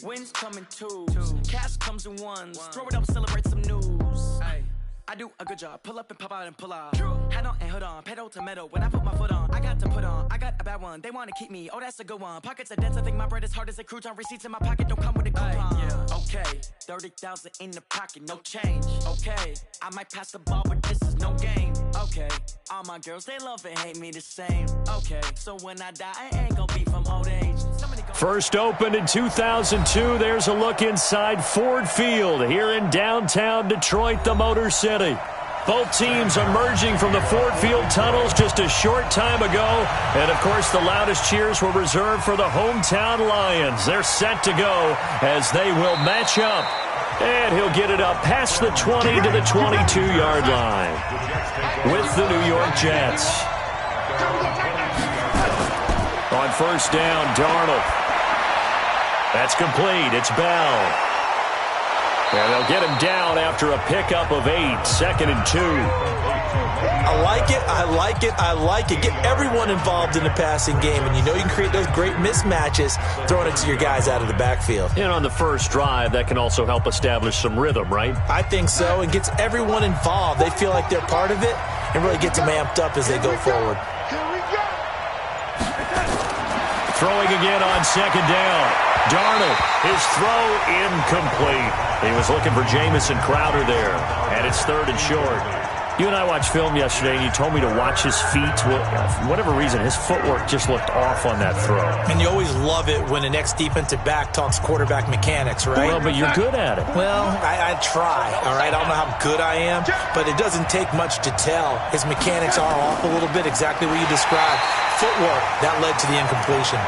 Wins come in twos, cash comes in ones. Throw it up, celebrate some news. I do a good job, pull up and pop out and pull out. Head on and hood on, pedal to metal. When I put my foot on, I got to put on. I got a bad one, they want to keep me. Oh, that's a good one. Pockets are dense, I think my bread is hard as a crouton. Receipts in my pocket don't come with a coupon. Okay, 30,000 in the pocket, no change. Okay, I might pass the ball, but this is no game. Okay, all my girls, they love and hate me the same. Okay, so when I die, I ain't gonna be from old age. First opened in 2002. There's a look inside Ford Field here in downtown Detroit, the Motor City. Both teams emerging from the Ford Field tunnels just a short time ago. And, of course, the loudest cheers were reserved for the hometown Lions. They're set to go as they will match up. And he'll get it up past the 20 to the 22-yard line with the New York Jets. On first down, Darnold. That's complete. It's Bell. And they'll get him down after a pickup of 8, 2nd and 2. I like it, I like it, I like it. Get everyone involved in the passing game, and you know you can create those great mismatches throwing it to your guys out of the backfield. And on the first drive, that can also help establish some rhythm, right? I think so, and gets everyone involved. They feel like they're part of it and really gets them amped up as they go forward. Throwing again on second down. Darnold, his throw incomplete. He was looking for Jamison Crowder there, and it's 3rd and short. You and I watched film yesterday, and you told me to watch his feet. For whatever reason, his footwork just looked off on that throw. And you always love it when the next defensive back talks quarterback mechanics, right? Well, but you're good at it. Well, I try, all right? I don't know how good I am, but it doesn't take much to tell. His mechanics are off a little bit, exactly what you described. Footwork, that led to the incompletion.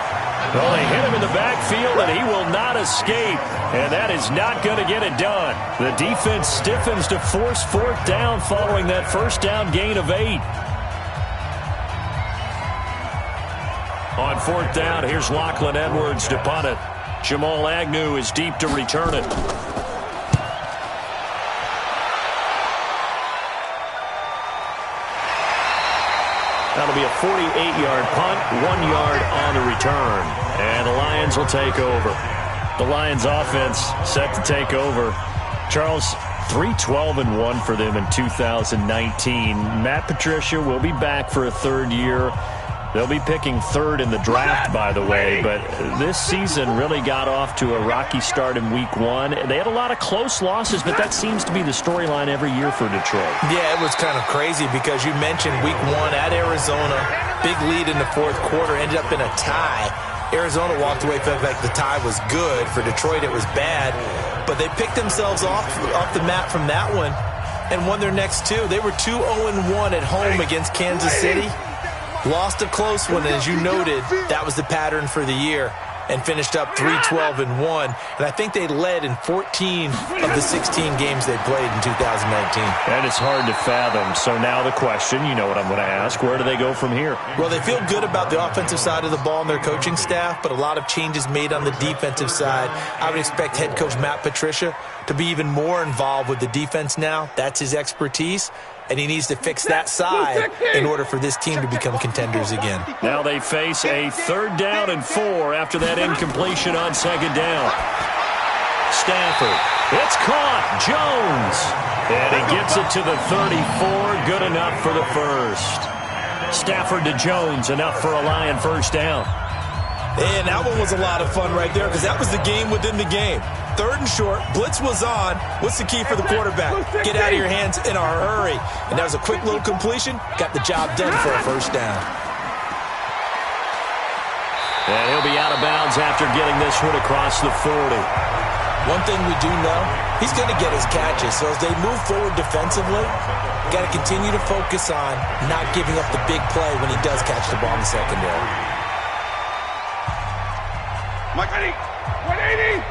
Well, they hit him in the backfield, and he will not escape. And that is not going to get it done. The defense stiffens to force 4th down following that first down gain of 8. On 4th down, here's Lachlan Edwards to punt it. Jamal Agnew is deep to return it. That'll be a 48-yard punt, 1 yard on the return. And the Lions will take over. The Lions offense set to take over. Charles, 3-12-1 for them in 2019. Matt Patricia will be back for a 3rd year. They'll be picking 3rd in the draft, by the way, but this season really got off to a rocky start in Week 1. They had a lot of close losses, but that seems to be the storyline every year for Detroit. Yeah, it was kind of crazy because you mentioned Week 1 at Arizona. Big lead in the 4th quarter, ended up in a tie. Arizona walked away, felt like the tie was good. For Detroit, it was bad. But they picked themselves off the mat from that one and won their next 2. They were 2-0-1 at home against Kansas City. Lost a close one, and as you noted, that was the pattern for the year, and finished up 3-12-1. And I think they led in 14 of the 16 games they played in 2019. And it's hard to fathom. So now the question, you know what I'm going to ask, where do they go from here? Well, they feel good about the offensive side of the ball and their coaching staff, but a lot of changes made on the defensive side. I would expect head coach Matt Patricia to be even more involved with the defense now. That's his expertise. And he needs to fix that side in order for this team to become contenders again. Now they face a 3rd down and 4 after that incompletion on second down. Stafford. It's caught. Jones. And he gets it to the 34. Good enough for the first. Stafford to Jones. Enough for a Lion first down. And that one was a lot of fun right there because that was the game within the game. 3rd and short, blitz was on. What's the key for the quarterback? Get out of your hands in a hurry. And that was a quick little completion. Got the job done for a first down. And he'll be out of bounds after getting this one across the 40. One thing we do know, he's going to get his catches. So as they move forward defensively, got to continue to focus on not giving up the big play when he does catch the ball in the secondary. Mike, 180.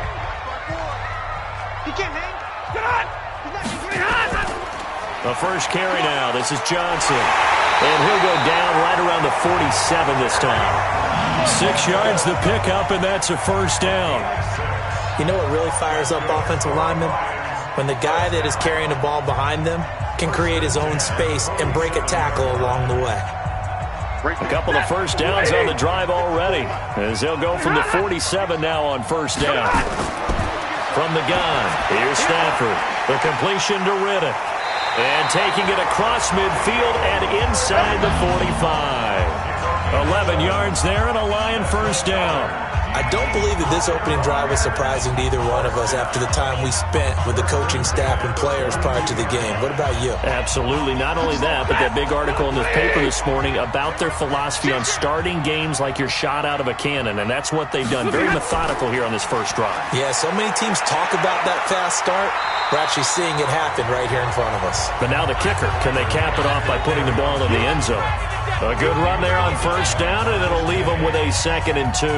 He can't hang. Get on. He's not. The first carry now. This is Johnson. And he'll go down right around the 47 this time. 6 yards the pickup, and that's a first down. You know what really fires up offensive linemen? When the guy that is carrying the ball behind them can create his own space and break a tackle along the way. A couple of first downs on the drive already, as they'll go from the 47 now on first down. From the gun, here's Stafford. The completion to Riddick. And taking it across midfield and inside the 45. 11 yards there and a Lion first down. I don't believe that this opening drive was surprising to either one of us after the time we spent with the coaching staff and players prior to the game. What about you? Absolutely. Not only that, but that big article in the paper this morning about their philosophy on starting games like you're shot out of a cannon, and that's what they've done. Very methodical here on this first drive. Yeah, so many teams talk about that fast start. We're actually seeing it happen right here in front of us. But now the kicker. Can they cap it off by putting the ball in the end zone? A good run there on first down, and it'll leave them with a 2nd and 2.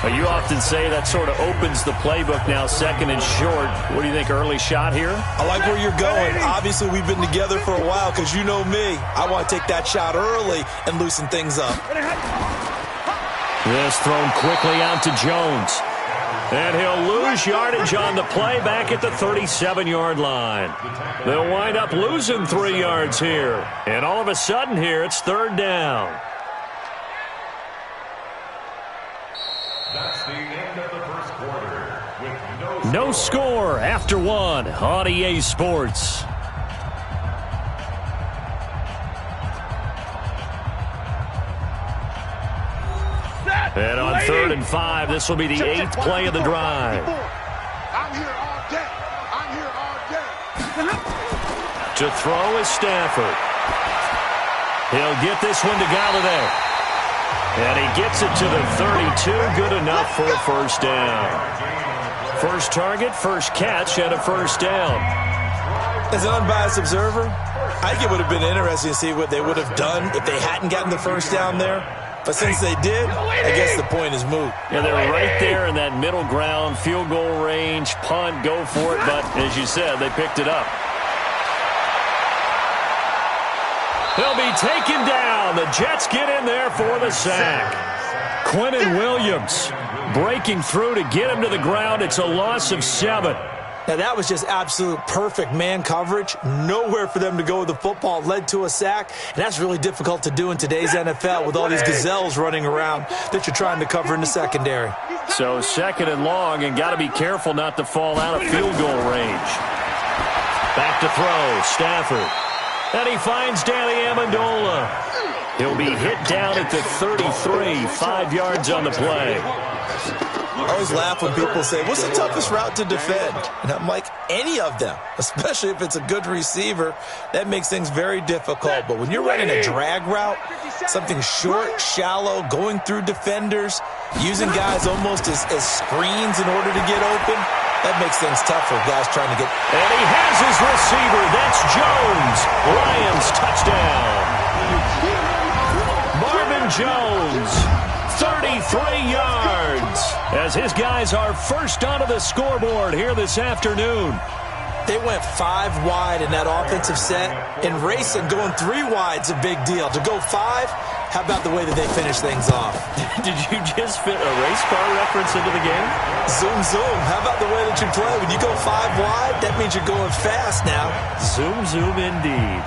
You often say that sort of opens the playbook now, 2nd and short. What do you think, early shot here? I like where you're going. Obviously, we've been together for a while because you know me. I want to take that shot early and loosen things up. This thrown quickly out to Jones. And he'll lose yardage on the play back at the 37-yard line. They'll wind up losing 3 yards here. And all of a sudden here, it's 3rd down. That's the end of the first quarter with no score after 1 on EA Sports. And on 3rd and 5, this will be the 8th play of the drive. I'm here all day. I'm here all day. To throw is Stafford. He'll get this one to Galladay. And he gets it to the 32. Good enough for a first down. First target, first catch, and a first down. As an unbiased observer, I think it would have been interesting to see what they would have done if they hadn't gotten the first down there. But since they did, I guess the point is moot. Yeah, they're right there in that middle ground, field goal range, punt, go for it. But as you said, they picked it up. He'll be taken down. The Jets get in there for the sack. Quinnen Williams breaking through to get him to the ground. It's a loss of 7. Now, that was just absolute perfect man coverage. Nowhere for them to go with the football. Led to a sack. And that's really difficult to do in today's NFL with all these gazelles running around that you're trying to cover in the secondary. So 2nd and long, and got to be careful not to fall out of field goal range. Back to throw, Stafford. And he finds Danny Amendola. He'll be hit down at the 33, 5 yards on the play. I always laugh when people say, what's the toughest route to defend? And I'm like, any of them, especially if it's a good receiver. That makes things very difficult. But when you're running a drag route, something short, shallow, going through defenders, using guys almost as screens in order to get open, that makes things tough for guys trying to get. And he has his receiver. That's Jones. Lions touchdown. Marvin Jones, 33 yards, as his guys are first onto the scoreboard here this afternoon. They went 5 wide in that offensive set, and racing going 3 wide's a big deal. To go 5, how about the way that they finish things off? Did you just fit a race car reference into the game? Zoom, zoom. How about the way that you play? When you go 5 wide, that means you're going fast now. Zoom, zoom indeed.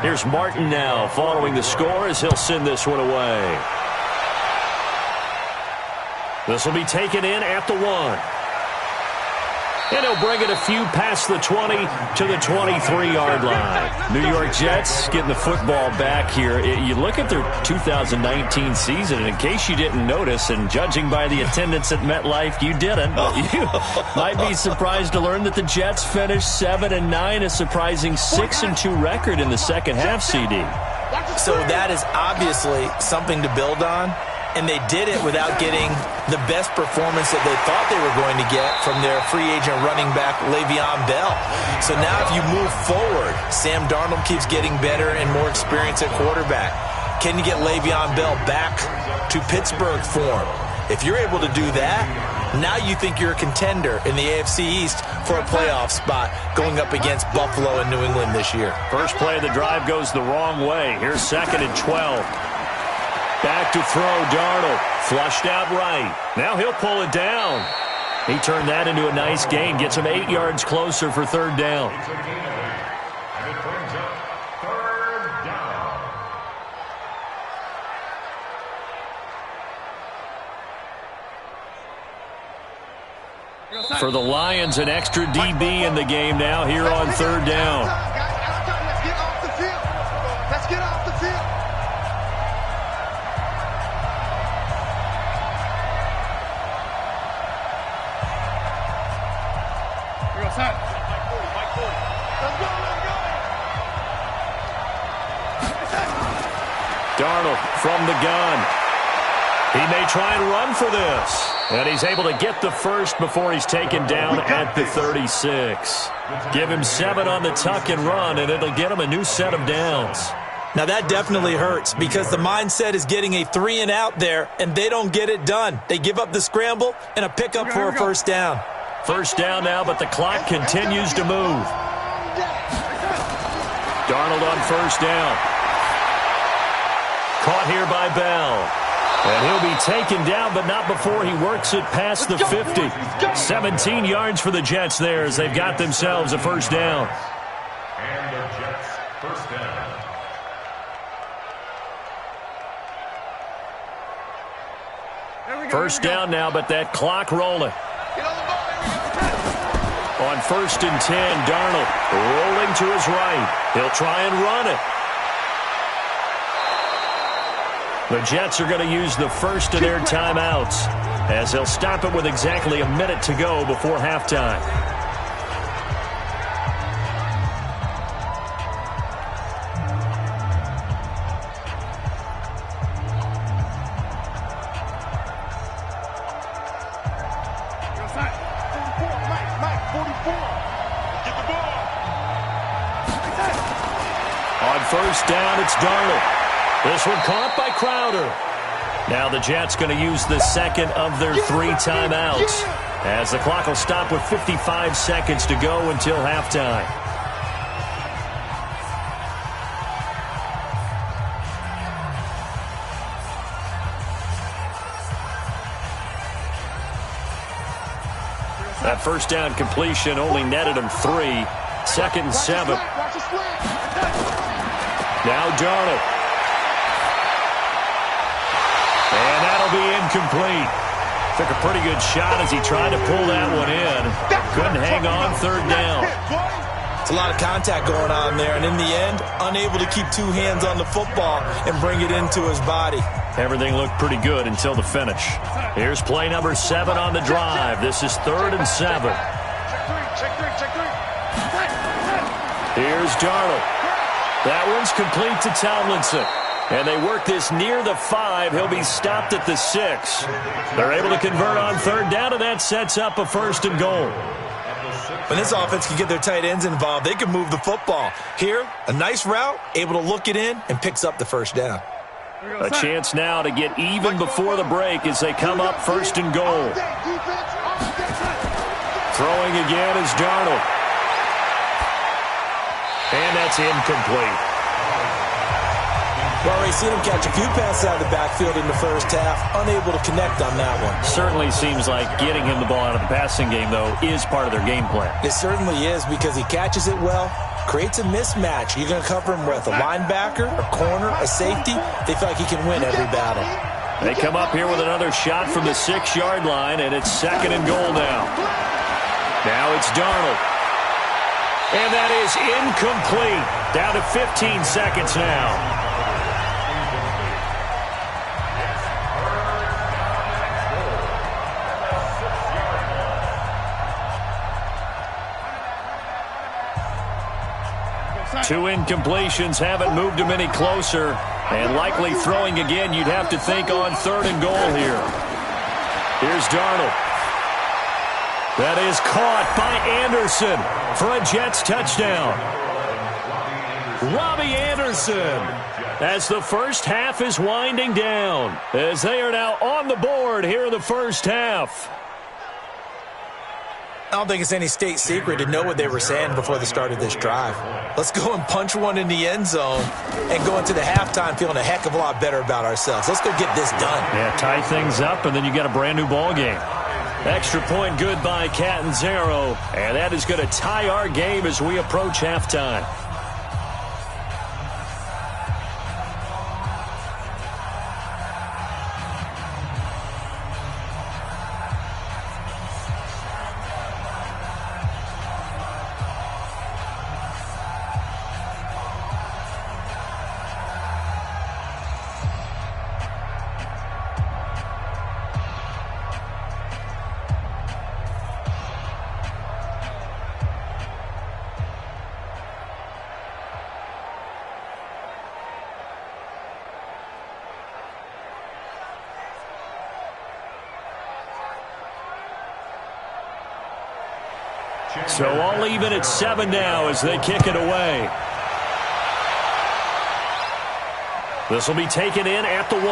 Here's Martin now following the score as he'll send this one away. This will be taken in at the 1. And he'll bring it a few past the 20 to the 23-yard line. New York Jets getting the football back here. You look at their 2019 season, and in case you didn't notice, and judging by the attendance at MetLife, you didn't. But you might be surprised to learn that the Jets finished 7-9, a surprising 6-2 record in the second half, CD. So that is obviously something to build on, and they did it without getting the best performance that they thought they were going to get from their free agent running back, Le'Veon Bell. So now if you move forward, Sam Darnold keeps getting better and more experience at quarterback. Can you get Le'Veon Bell back to Pittsburgh form? If you're able to do that, now you think you're a contender in the AFC East for a playoff spot going up against Buffalo and New England this year. First play of the drive goes the wrong way. Here's 2nd and 12. Back to throw, Darnold. Flushed out right. Now he'll pull it down. He turned that into a nice gain. Gets him 8 yards closer for 3rd down. And it brings up 3rd down. For the Lions, an extra DB in the game now here on 3rd down. Let's get off the field. Let's get off the field. Here goes Hunt. Let's go, Darnold from the gun. He may try and run for this. And he's able to get the first before he's taken down at the 36. Give him 7 on the tuck and run, and it'll get him a new set of downs. Now that definitely hurts because the mindset is getting a 3 and out there, and they don't get it done. They give up the scramble and a pickup for a 1st down. 1st down now, but the clock continues to move. Darnold on 1st down. Caught here by Bell. And he'll be taken down, but not before he works it past the 50. 17 yards for the Jets there as they've got themselves a 1st down. And the Jets 1st down. First down now, but that clock rolling. On 1st and 10, Darnold rolling to his right. He'll try and run it. The Jets are going to use the first of their timeouts as they'll stop it with exactly a minute to go before halftime. On 1st down, it's Darnold. This one caught by Crowder. Now the Jets going to use the 2nd of their 3 timeouts as the clock will stop with 55 seconds to go until halftime. That 1st down completion only netted him 3. 2nd and 7. Now Darnold. And that'll be incomplete. Took a pretty good shot as he tried to pull that one in. Couldn't hang on 3rd down. It's a lot of contact going on there, and in the end, unable to keep 2 hands on the football and bring it into his body. Everything looked pretty good until the finish. Here's play number 7 on the drive. This is 3rd and 7. Here's Darnold. That one's complete to Tomlinson. And they work this near the 5. He'll be stopped at the 6. They're able to convert on 3rd down, and that sets up a 1st and goal. When this offense can get their tight ends involved, they can move the football. Here, a nice route, able to look it in, and picks up the 1st down. A chance now to get even before the break as they come up 1st and goal. Throwing again is Darnold. And that's incomplete. We've already seen him catch a few passes out of the backfield in the 1st half, unable to connect on that one. Certainly seems like getting him the ball out of the passing game, though, is part of their game plan. It certainly is because he catches it well, creates a mismatch. You're going to cover him with a linebacker, a corner, a safety. They feel like he can win every battle. They come up here with another shot from the 6-yard line, and it's 2nd and goal now. Now it's Darnold. And that is incomplete. Down to 15 seconds now. 2 incompletions haven't moved him any closer. And likely throwing again, you'd have to think on 3rd and goal here. Here's Darnold. That is caught by Anderson for a Jets touchdown. Robbie Anderson, as the first half is winding down, as they are now on the board here in the first half. I don't think it's any state secret to know what they were saying before the start of this drive. Let's go and punch one in the end zone and go into the halftime feeling a heck of a lot better about ourselves. Let's go get this done. Yeah, tie things up, and then you got a brand-new ball game. Extra point good by Catanzaro, and that is going to tie our game as we approach halftime. So all even at 7 now as they kick it away. This will be taken in at the 1.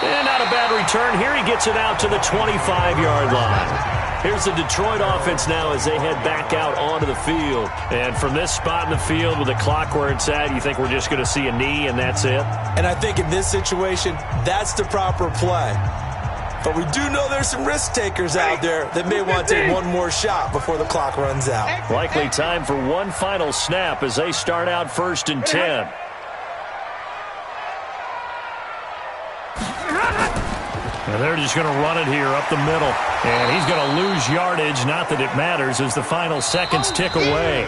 And not a bad return here. He gets it out to the 25-yard line. Here's the Detroit offense now as they head back out onto the field. And from this spot in the field with the clock where it's at, you think we're just going to see a knee and that's it? And I think in this situation, that's the proper play. But we do know there's some risk takers out there that may want to take one more shot before the clock runs out. Likely time for one final snap as they start out 1st and 10. And they're just going to run it here up the middle. And he's going to lose yardage, not that it matters, as the final seconds tick away.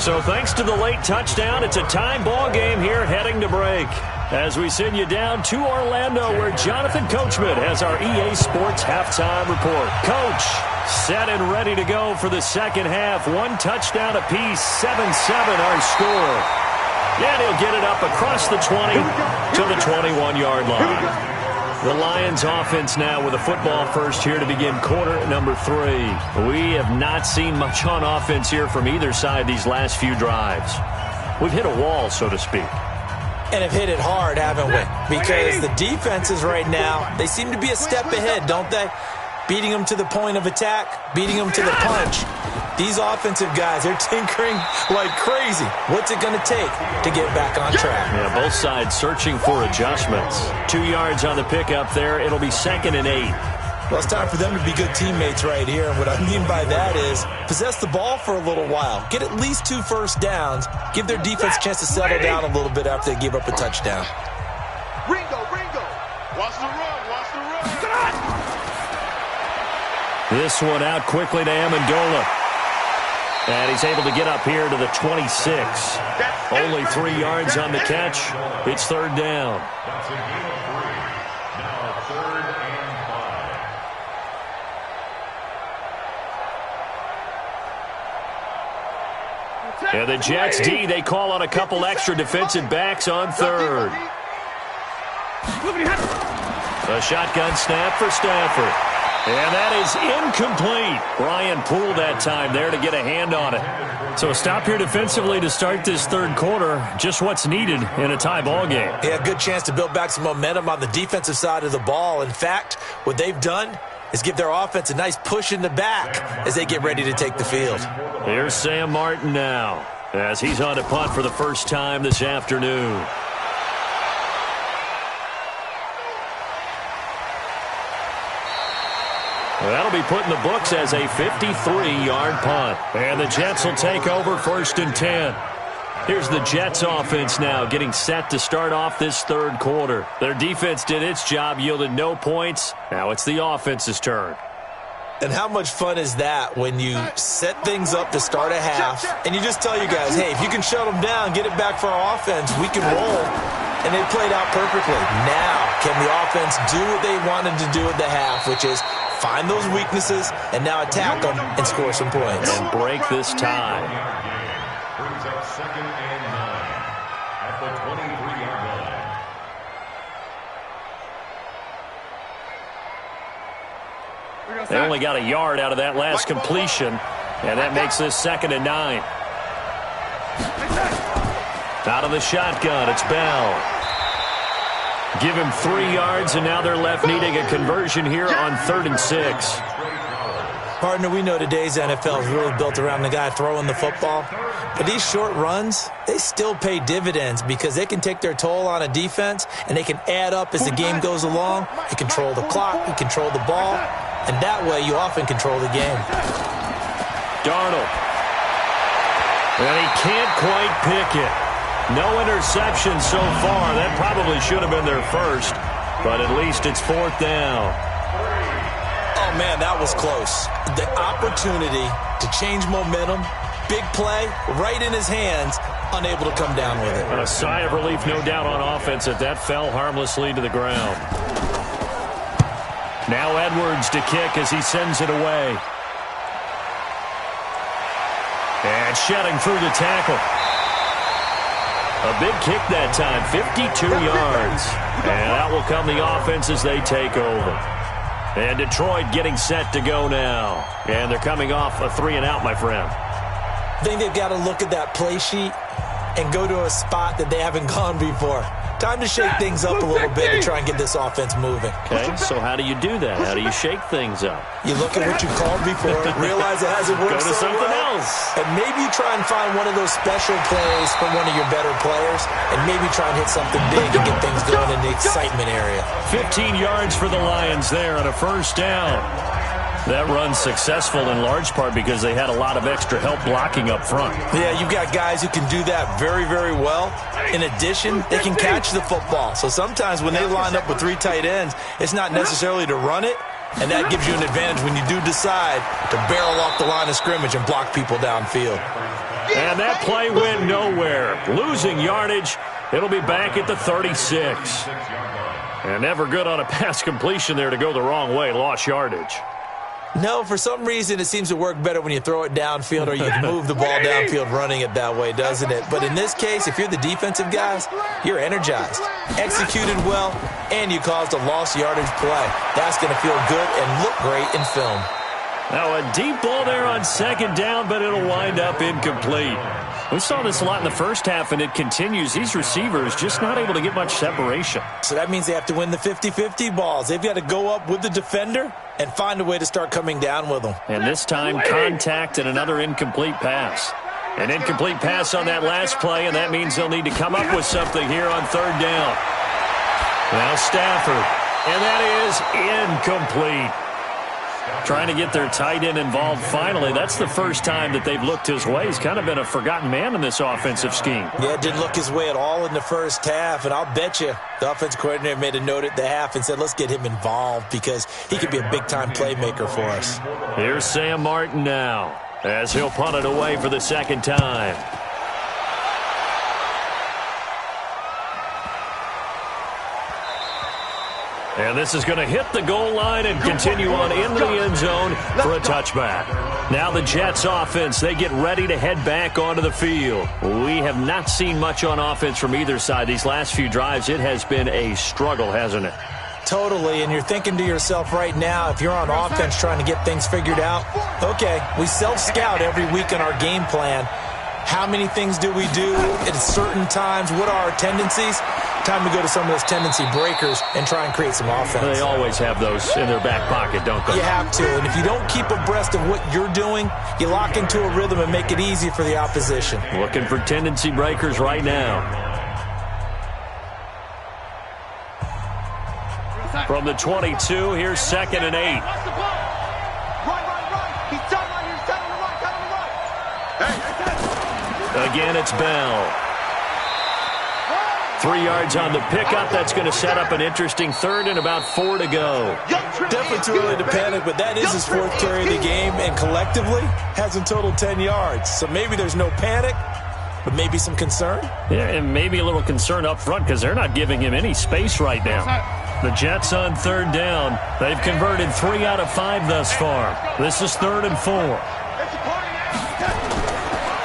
So thanks to the late touchdown, it's a tie ball game here heading to break. As we send you down to Orlando, where Jonathan Coachman has our EA Sports halftime report. Coach, set and ready to go for the second half. 1 touchdown apiece, 7-7 our score. And he'll get it up across the 20 to the 21-yard line. The Lions offense now with a football first here to begin quarter number 3. We have not seen much on offense here from either side these last few drives. We've hit a wall, so to speak. And have hit it hard, haven't we? Because the defenses right now, they seem to be a step ahead, don't they? Beating them to the point of attack, beating them to the punch. These offensive guys, they're tinkering like crazy. What's it going to take to get back on track? Yeah, both sides searching for adjustments. 2 yards on the pickup there. It'll be 2nd and 8. Well, it's time for them to be good teammates right here. And what I mean by that is possess the ball for a little while. Get at least 2 first downs. Give their defense a chance to settle down a little bit after they give up a touchdown. Ringo, watch the run, This one out quickly to Amendola. And he's able to get up here to the 26. Only 3 yards on the catch. It's 3rd down. That's a gain of 3. Now 3rd and 5. And the Jets D, they call on a couple extra defensive backs on 3rd. A shotgun snap for Stafford. And that is incomplete. Ryan Poole that time there to get a hand on it. So a stop here defensively to start this 3rd quarter. Just what's needed in a tie ball game. Yeah, good chance to build back some momentum on the defensive side of the ball. In fact, what they've done is give their offense a nice push in the back as they get ready to take the field. Here's Sam Martin now as he's on to punt for the first time this afternoon. Well, that'll be put in the books as a 53-yard punt. And the Jets will take over 1st and 10. Here's the Jets offense now getting set to start off this 3rd quarter. Their defense did its job, yielded no points. Now it's the offense's turn. And how much fun is that when you set things up to start a half and you just tell you guys, hey, if you can shut them down, get it back for our offense, we can roll. And they played out perfectly. Now, can the offense do what they wanted to do at the half, which is find those weaknesses and now attack them and score some points. And break this tie. brings up 2nd and 9 at the 23-yard line. They only got a yard out of that last completion, and that makes this 2nd and 9. Out of the shotgun, it's Bell. Give him 3 yards, and now they're left needing a conversion here on 3rd and 6. Partner, we know today's NFL is really built around the guy throwing the football. But these short runs, they still pay dividends because they can take their toll on a defense, and they can add up as the game goes along. You control the clock, you control the ball, and that way you often control the game. Darnold. And he can't quite pick it. No interception so far. That probably should have been their first, but at least it's 4th down. Oh, man, that was close. The opportunity to change momentum, big play, right in his hands, unable to come down with it. A sigh of relief, no doubt, on offense that fell harmlessly to the ground. Now Edwards to kick as he sends it away. And shedding through the tackle. A big kick that time, 52 yards. And out will come the offense as they take over. And Detroit getting set to go now. And they're coming off a 3-and-out, my friend. I think they've got to look at that play sheet and go to a spot that they haven't gone before. Time to shake things up a little bit and try and get this offense moving. Okay, so how do you do that? How do you shake things up? You look at what you called before, realize it hasn't worked Go to something else. and maybe you try and find one of those special plays from one of your better players, and maybe try and hit something big and get things going in the excitement area. 15 yards for the Lions there on a 1st down. That run's successful in large part because they had a lot of extra help blocking up front. Yeah, you've got guys who can do that very, very well. In addition, they can catch the football. So sometimes when they line up with 3 tight ends, it's not necessarily to run it, and that gives you an advantage when you do decide to barrel off the line of scrimmage and block people downfield. And that play went nowhere. Losing yardage. It'll be back at the 36. And never good on a pass completion there to go the wrong way. Lost yardage. No, for some reason it seems to work better when you throw it downfield or you can move the ball downfield running it that way, doesn't it? But in this case, if you're the defensive guys, you're energized, executed well, and you caused a lost yardage play. That's going to feel good and look great in film. Now a deep ball there on 2nd down, but it'll wind up incomplete. We saw this a lot in the first half, and it continues. These receivers just not able to get much separation. So that means they have to win the 50-50 balls. They've got to go up with the defender and find a way to start coming down with them. And this time, contact and another incomplete pass. An incomplete pass on that last play, and that means they'll need to come up with something here on 3rd down. Now Stafford, and that is incomplete. Trying to get their tight end involved finally. That's the first time that they've looked his way. He's kind of been a forgotten man in this offensive scheme. Yeah, it didn't look his way at all in the first half, and I'll bet you the offense coordinator made a note at the half and said, let's get him involved because he could be a big-time playmaker for us. Here's Sam Martin now as he'll punt it away for the 2nd time. And this is going to hit the goal line and continue on into the end zone for a touchback. Now the Jets offense, they get ready to head back onto the field. We have not seen much on offense from either side. These last few drives, it has been a struggle, hasn't it? Totally, and you're thinking to yourself right now, if you're on offense trying to get things figured out, okay, we self-scout every week in our game plan. How many things do we do at certain times? What are our tendencies? Time to go to some of those tendency breakers and try and create some offense. They always have those in their back pocket, don't they? You have to, and if you don't keep abreast of what you're doing, you lock into a rhythm and make it easy for the opposition. Looking for tendency breakers right now. From the 22, here's 2nd and 8. Again, it's Bell. 3 yards on the pickup. That's going to set up an interesting 3rd and about 4 to go. Definitely too early to panic, but that is his 4th carry of the game, and collectively has in total 10 yards. So maybe there's no panic, but maybe some concern. Yeah, and maybe a little concern up front because they're not giving him any space right now. The Jets on 3rd down. They've converted 3 out of 5 thus far. This is 3rd and 4.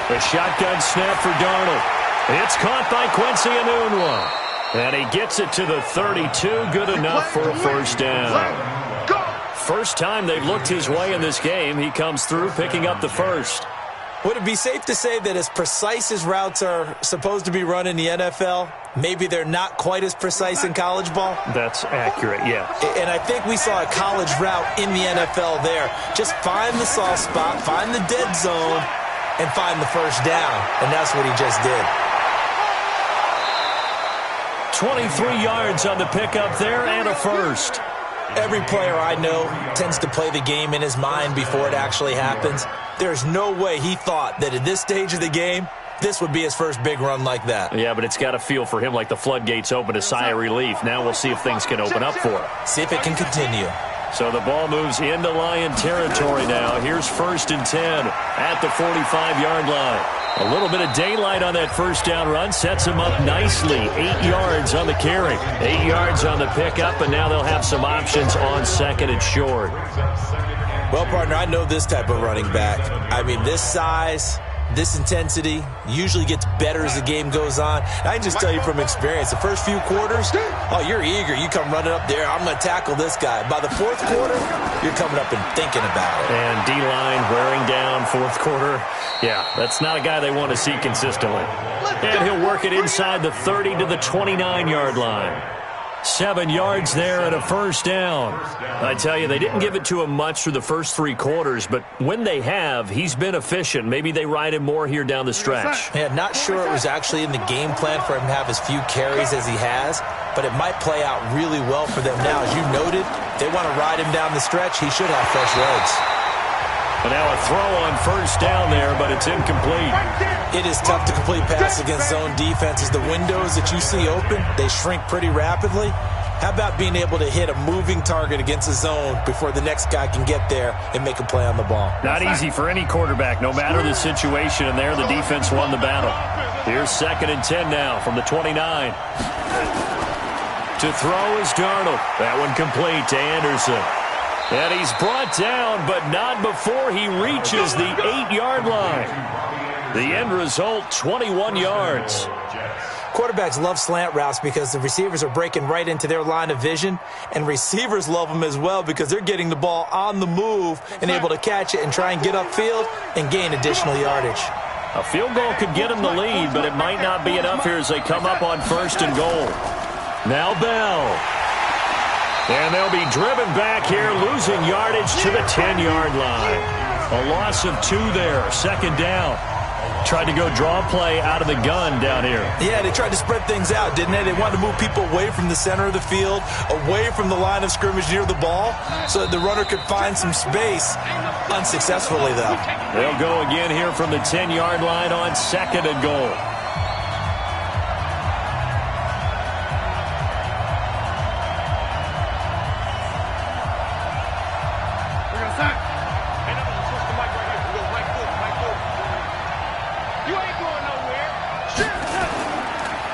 A shotgun snap for Darnold. It's caught by Quincy Enunwa. And he gets it to the 32. Good enough for a first down. First time they've looked his way in this game. He comes through picking up the first. Would it be safe to say that as precise as routes are supposed to be run in the NFL, maybe they're not quite as precise in college ball? That's accurate, yeah. And I think we saw a college route in the NFL there. Just find the soft spot, find the dead zone, and find the first down. And that's what he just did. 23 yards on the pickup there and a first. Every player I know tends to play the game in his mind before it actually happens. There's no way he thought that at this stage of the game, this would be his first big run like that. Yeah, but it's got to feel for him like the floodgates open, a sigh of relief. Now we'll see if things can open up for him. See if it can continue. So the ball moves into Lion territory now. Here's 1st and 10 at the 45-yard line. A little bit of daylight on that first down run sets him up nicely. 8 yards on the carry, 8 yards on the pickup, and now they'll have some options on 2nd and short. Well, partner, I know this type of running back. I mean, this size, this intensity usually gets better as the game goes on. And I can just tell you from experience, the first few quarters, oh, you're eager. You come running up there, I'm going to tackle this guy. By the 4th quarter, you're coming up and thinking about it. And D-line wearing down 4th quarter. Yeah, that's not a guy they want to see consistently. And he'll work it inside the 30 to the 29-yard line. 7 yards there and a first down. I tell you, they didn't give it to him much through the first 3 quarters, but when they have, he's been efficient. Maybe they ride him more here down the stretch. Yeah, not sure it was actually in the game plan for him to have as few carries as he has, but it might play out really well for them now. As you noted, they want to ride him down the stretch. He should have fresh legs. But now a throw on first down there, but it's incomplete. It is tough to complete passes against zone defenses. The windows that you see open, they shrink pretty rapidly. How about being able to hit a moving target against a zone before the next guy can get there and make a play on the ball? Not easy for any quarterback, no matter the situation, and there the defense won the battle. Here's 2nd and 10 now from the 29. To throw is Darnold. That one complete to Anderson. And he's brought down, but not before he reaches the 8-yard line. The end result, 21 yards. Quarterbacks love slant routes because the receivers are breaking right into their line of vision, and receivers love them as well because they're getting the ball on the move and able to catch it and try and get upfield and gain additional yardage. A field goal could get them the lead, but it might not be enough here as they come up on 1st and goal. Now Bell. And they'll be driven back here, losing yardage to the 10-yard line. A loss of 2 there, 2nd down. Tried to go draw play out of the gun down here. Yeah, they tried to spread things out, didn't they? They wanted to move people away from the center of the field, away from the line of scrimmage near the ball, so that the runner could find some space. Unsuccessfully, though. They'll go again here from the 10-yard line on 2nd and goal.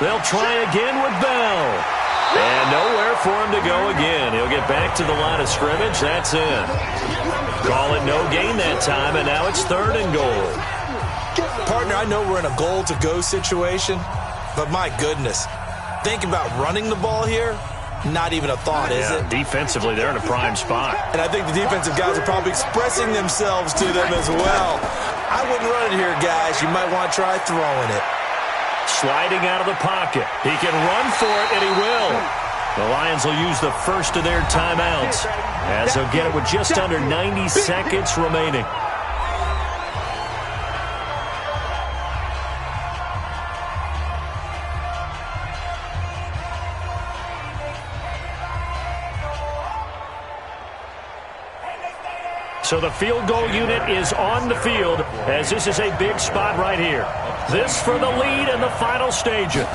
They'll try again with Bell. And nowhere for him to go again. He'll get back to the line of scrimmage. That's in. Call it no gain that time, and now it's 3rd and goal. Partner, I know we're in a goal-to-go situation, but my goodness. Think about running the ball here. Not even a thought, is it? Defensively, they're in a prime spot. And I think the defensive guys are probably expressing themselves to them as well. I wouldn't run it here, guys. You might want to try throwing it. Sliding out of the pocket. He can run for it, and he will. The Lions will use the first of their timeouts as they'll get it with just under 90 seconds remaining. So the field goal unit is on the field as this is a big spot right here. This for the lead in the final stages.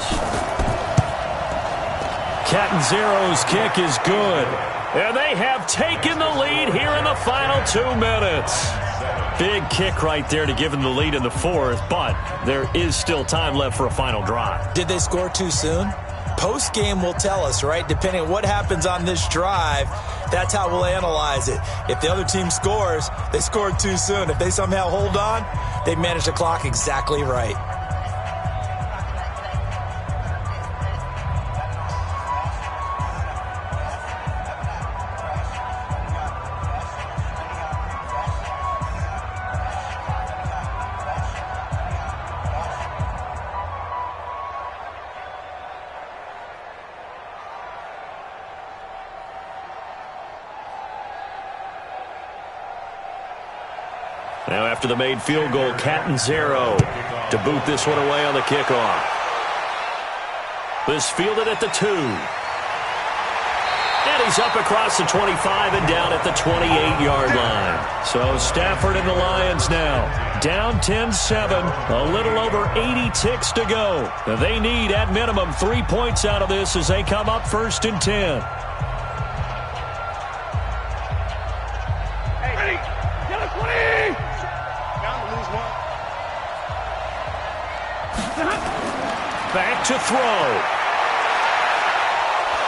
Catanzaro's kick is good. And they have taken the lead here in the final 2 minutes. Big kick right there to give them the lead in the 4th, but there is still time left for a final drive. Did they score too soon? Post-game will tell us, right? Depending on what happens on this drive, That's how we'll analyze it. If the other team scores, they scored too soon. If they somehow hold on, they manage the clock exactly right. Now after the made field goal, Catanzaro to boot this one away on the kickoff. This fielded at the 2. And he's up across the 25 and down at the 28-yard line. So Stafford and the Lions now down 10-7, a little over 80 ticks to go. They need at minimum 3 points out of this as they come up 1st and 10. Back to throw.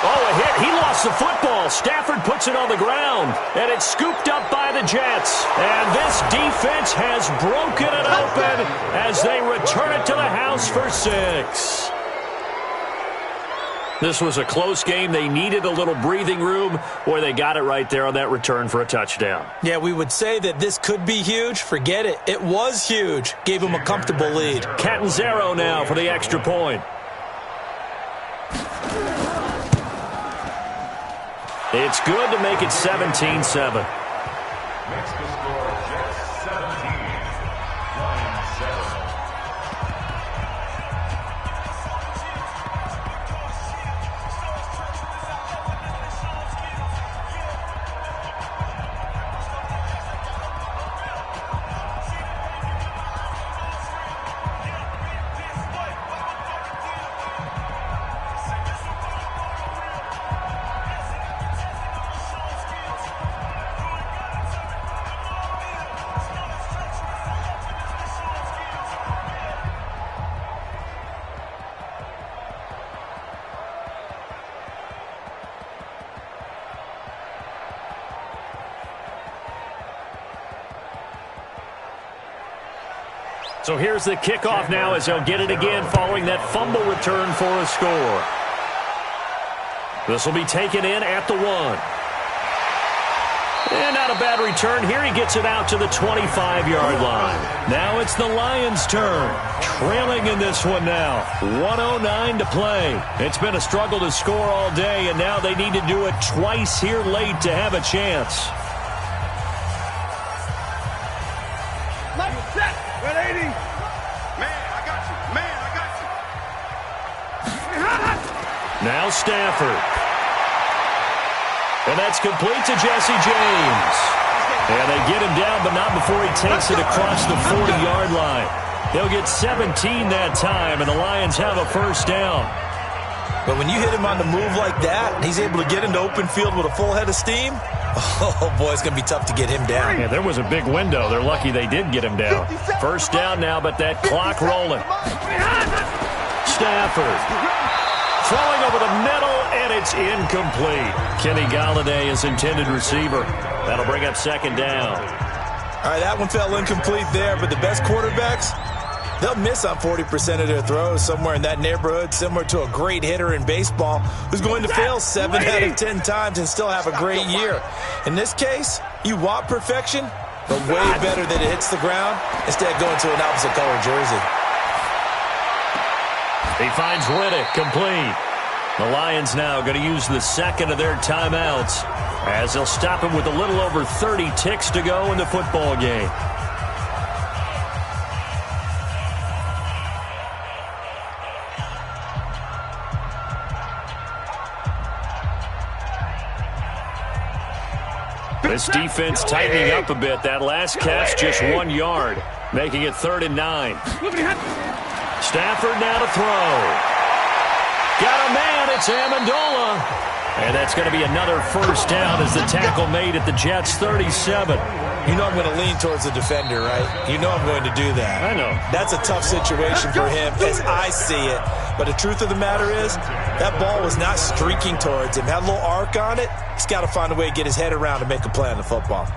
Oh, a hit. He lost the football. Stafford puts it on the ground, and it's scooped up by the Jets. And this defense has broken it open as they return it to the house for 6. This was a close game. They needed a little breathing room. Boy, they got it right there on that return for a touchdown. Yeah, we would say that this could be huge. Forget it. It was huge. Gave them a comfortable lead. Catanzaro now for the extra point. It's good to make it 17-7. Makes the score Jets 17, Lions 7. So here's the kickoff now as they'll get it again following that fumble return for a score. This will be taken in at the 1. And not a bad return. Here he gets it out to the 25-yard line. Now it's the Lions' turn. Trailing in this one now. 1:09 to play. It's been a struggle to score all day, and now they need to do it twice here late to have a chance. Now Stafford. And that's complete to Jesse James. And they get him down, but not before he takes it across the 40-yard line. He'll get 17 that time, and the Lions have a first down. But when you hit him on the move like that, and he's able to get into open field with a full head of steam, oh, boy, it's going to be tough to get him down. Yeah, there was a big window. They're lucky they did get him down. First down now, but that clock rolling. Stafford. Throwing over the middle, and it's incomplete. Kenny Galladay is intended receiver. That'll bring up second down. All right, that one fell incomplete there, but the best quarterbacks, they'll miss on 40% of their throws, somewhere in that neighborhood, similar to a great hitter in baseball who's going to fail 7 out of 10 times and still have a great year. In this case, you want perfection, but way better that it hits the ground instead of going to an opposite color jersey. He finds Riddick complete. The Lions now going to use the second of their timeouts as they'll stop him with a little over 30 ticks to go in the football game. This defense tightening up a bit. That last catch just 1 yard, making it 3rd and 9. Stafford now to throw. Got a man, it's Amendola. And that's going to be another first down as the tackle made at the Jets' 37. You know I'm going to lean towards the defender, right? You know I'm going to do that. I know. That's a tough situation for him as I see it. But the truth of the matter is, That ball was not streaking towards him. Had a little arc on it. He's got to find a way to get his head around and make a play on the football.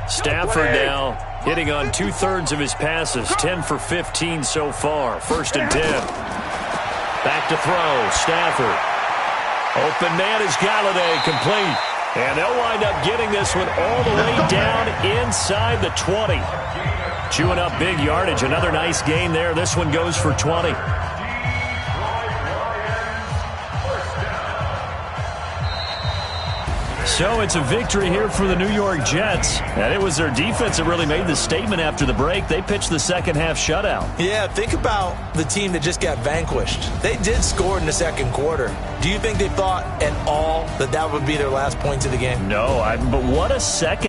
Stafford now hitting on 2/3 of his passes, 10 for 15 so far. 1st and 10. Back to throw, Stafford. Open man is Galladay, complete. And they'll wind up getting this one all the way down inside the 20. Chewing up big yardage. Another nice gain there. This one goes for 20. So it's a victory here for the New York Jets. And it was their defense that really made the statement after the break. They pitched the second half shutout. Yeah, think about the team that just got vanquished. They did score in the second quarter. Do you think they thought at all that that would be their last points of the game? No, but what a second.